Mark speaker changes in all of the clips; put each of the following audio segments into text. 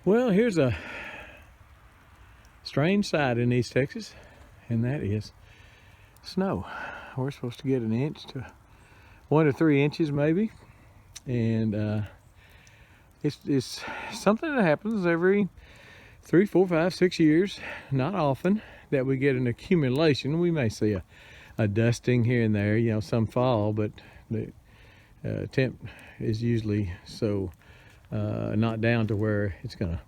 Speaker 1: Well, here's a strange sight in East Texas, and that is snow. We're supposed to get an inch to 1 to 3 inches maybe, and it's something that happens every 3, 4, 5, 6 years. Not often that we get an accumulation. We may see a dusting here and there, you know, some fall, but the temp is usually so not down to where it's gonna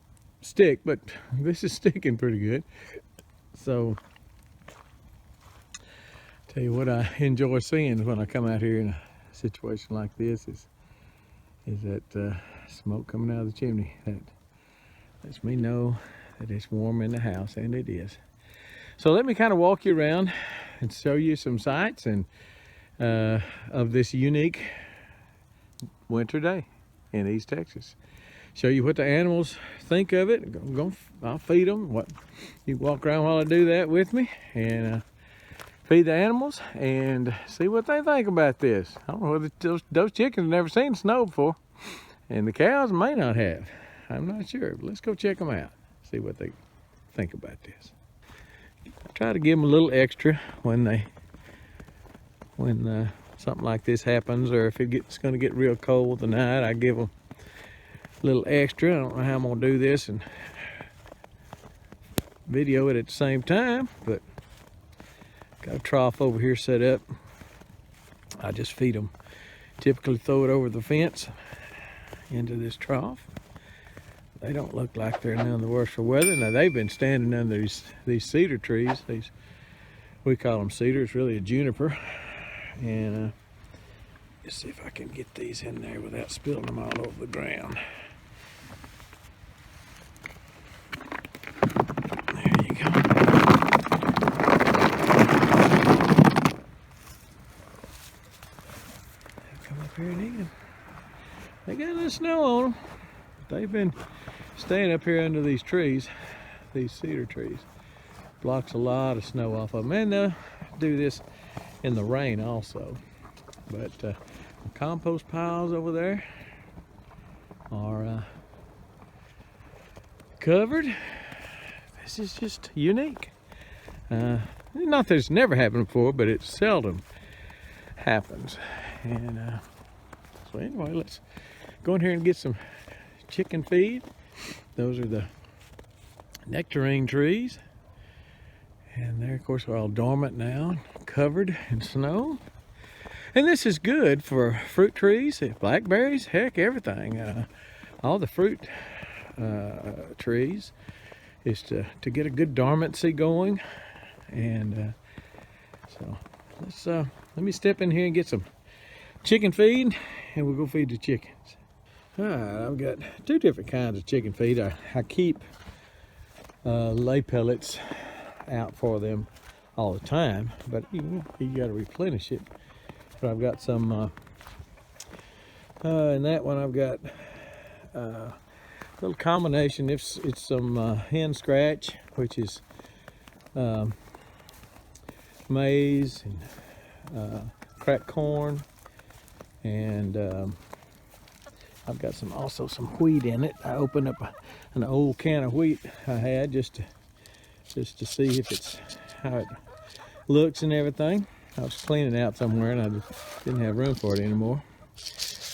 Speaker 1: stick, but this is sticking pretty good. So tell you what I enjoy seeing when I come out here in a situation like this is that smoke coming out of the chimney. That lets me know that it's warm in the house, and it is. So let me kind of walk you around and show you some sights and of this unique winter day in East Texas. Show you what the animals think of it. I'll feed them. You walk around while I do that with me, and feed the animals and see what they think about this. I don't know whether those chickens have never seen snow before, and the cows may not have. I'm not sure, but let's go check them out. See what they think about this. I try to give them a little extra when something like this happens, or if it's going to get real cold tonight, I give them a little extra. I don't know how I'm going to do this and video it at the same time, but got a trough over here set up. I just feed them. Typically throw it over the fence into this trough. They don't look like they're none the worse for weather. Now they've been standing under these cedar trees. We call them cedar. It's really a juniper. And let's see if I can get these in there without spilling them all over the ground. There you go. Come up here and eat them. They got a little snow on them. They've been staying up here under these trees, these cedar trees. Blocks a lot of snow off of them. And they'll do this in the rain also. But the compost piles over there are covered. This is just unique. Not that it's never happened before, but it seldom happens. And so anyway, let's go in here and get some chicken feed. Those are the nectarine trees, and they're of course all dormant now, covered in snow. And this is good for fruit trees, blackberries, heck, everything. All the fruit trees is to get a good dormancy going. And so let me step in here and get some chicken feed, and we'll go feed the chickens. Alright, I've got 2 different kinds of chicken feed. I keep lay pellets out for them all the time, but you got to replenish it. But I've got some in that one I've got a little combination. It's some hen scratch, which is maize and cracked corn, and I've got also some wheat in it. I opened up an old can of wheat I had just to see if it's how it looks and everything. I was cleaning out somewhere and I just didn't have room for it anymore.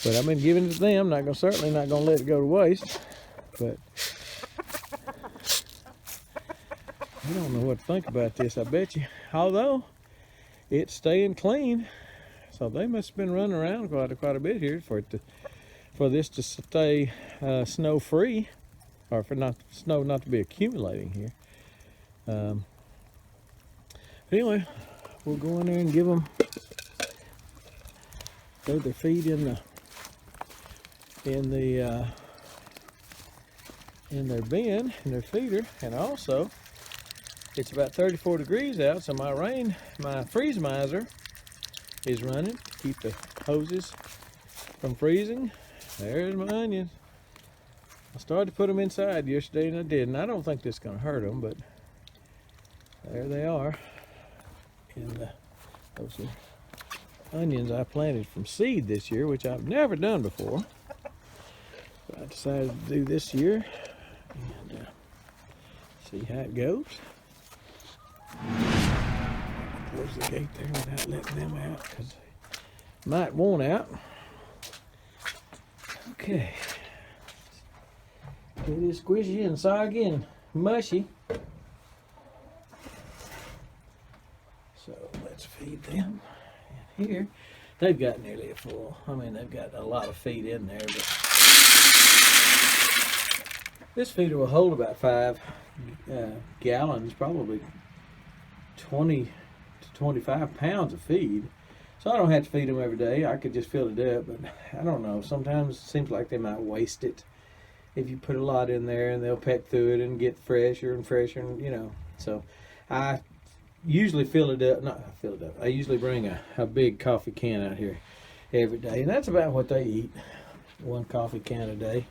Speaker 1: But I've been giving it to them. Certainly not gonna let it go to waste. But I don't know what to think about this, I bet you. Although it's staying clean, so they must have been running around quite a bit here for this to stay snow free, or for snow not to be accumulating here. Anyway, we'll go in there and give them, throw their feed in their bin, in their feeder. And also it's about 34 degrees out, so my freeze miser is running to keep the hoses from freezing. There's my onions. I started to put them inside yesterday and I didn't. I don't think this is going to hurt them, but there they are. And those are onions I planted from seed this year, which I've never done before. But I decided to do this year. and see how it goes. Close the gate there without letting them out, because they might want out. Okay. It is squishy and soggy and mushy. So let's feed them. And here, they've got nearly a full. I mean, they've got a lot of feed in there, but this feeder will hold about 5 gallons, probably 20 to 25 pounds of feed. So I don't have to feed them every day. I could just fill it up, but I don't know. Sometimes it seems like they might waste it if you put a lot in there, and they'll peck through it and get fresher and fresher, and, you know. So I usually fill it up. I usually bring a big coffee can out here every day, and that's about what they eat. 1 coffee can a day.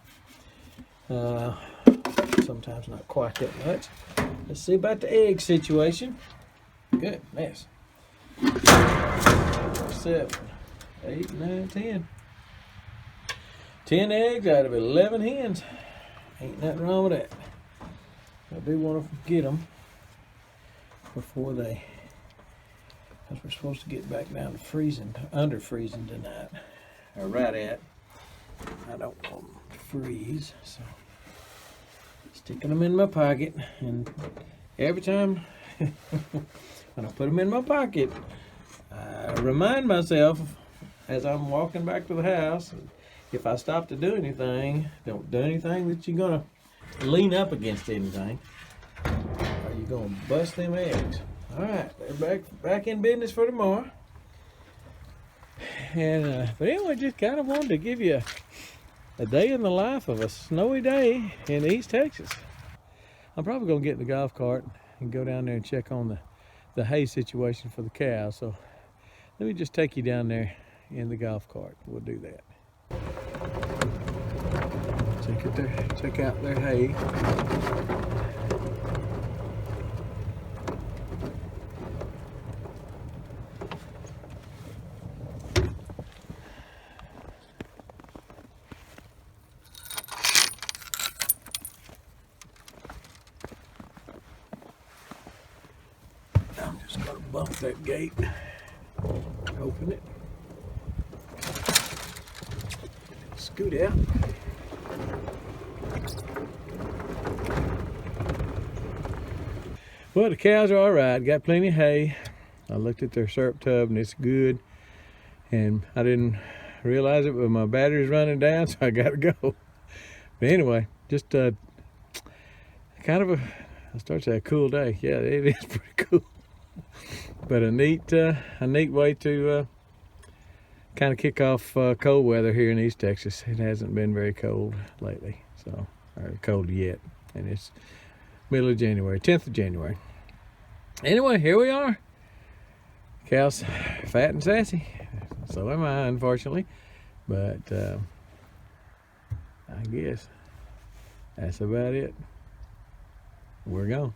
Speaker 1: Sometimes not quite that much. Let's see about the egg situation. Good mess. 7, 8, 9, 10. 10 eggs out of 11 hens. Ain't nothing wrong with that. I do want to get them before they, because we're supposed to get back down to freezing, under freezing tonight, or right at. I don't want them to freeze, so sticking them in my pocket, and every time when I put them in my pocket, I remind myself as I'm walking back to the house, if I stop to do anything, don't do anything that you're gonna lean up against anything, or you're gonna bust them eggs. All right, they're back in business for tomorrow. And but anyway, just kind of wanted to give you a day in the life of a snowy day in East Texas. I'm probably gonna get in the golf cart and go down there and check on the hay situation for the cows. So let me just take you down there in the golf cart. We'll do that. Check out their hay. I'm just gonna bump that gate, open it, scoot out. Well, the cows are all right. Got plenty of hay. I looked at their syrup tub and it's good. And I didn't realize it, but my battery's running down, so I gotta go. But anyway, just kind of I start to say a cool day. Yeah, it is pretty cool. But a neat way to kind of kick off cold weather here in East Texas. It hasn't been very cold lately, so, or cold yet, and it's middle of January, 10th of January. Anyway, here we are. Cows fat and sassy. So am I, unfortunately. But I guess that's about it. We're gone.